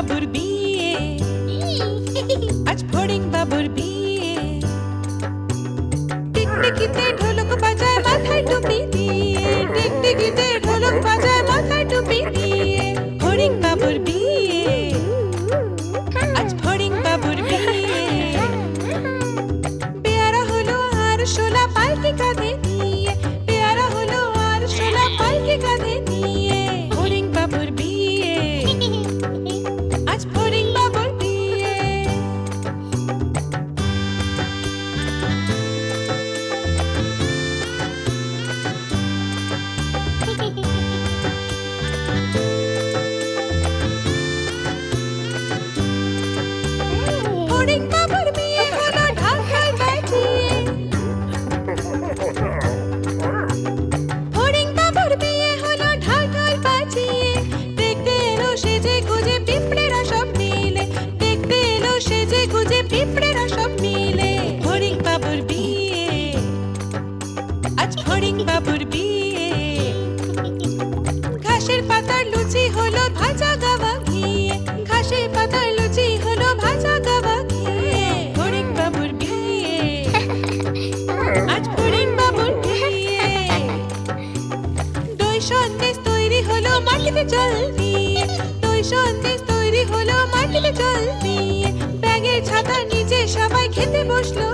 বাবুর বিয়ে, আজ ফড়িং বাবুর বিয়ে। টিকটিকিতে ঢোলক বাজায় মাথায় টুপি দিয়ে, টিকটিকিতে ঢোলক বাজায় মাথায় টুপি দিয়ে। ফড়িং বাবুর বিয়ে, আজ ফড়িং বাবুর বিয়ে। পেয়ারা হলো আর শোলা পালকি কাঁধে নিয়ে, পেয়ারা হলো আর শোলা পালকি কাঁধে নিয়ে। ফড়িং বাবুর বিয়ে, আজ ফড়িং বাবুর বিয়ে। ফড়িং বাবুর বিয়ে হলো ঢাক ঢাক বাজিয়ে, ফড়িং বাবুর বিয়ে হলো ঢাক ঢাক বাজিয়ে। দেখতে এলো সেজে গুজে পিঁপড়েরা সব মিলে, দেখতে এলো সেজে গুজে পিঁপড়েরা সব মিলে। ফড়িং বাবুর বিয়ে, আজ ফড়িং বাবুর বিয়ে। ঘাসের পাতার লুচি হলো ভাজা গাওয়া ঘিয়ে, ঘাসের পাতার লুচি হলো ভাজা গাওয়া ঘিয়ে। ফড়িং বাবুর বিয়ে, আজ ফড়িং বাবুর বিয়ে। দই সন্দেশ তৈরি হলো মাটিতে জল দিয়ে, দই সন্দেশ তৈরি হলো মাটিতে জল দিয়ে। ব্যাগের ছাতার নিচে সবাই খেতে বসলো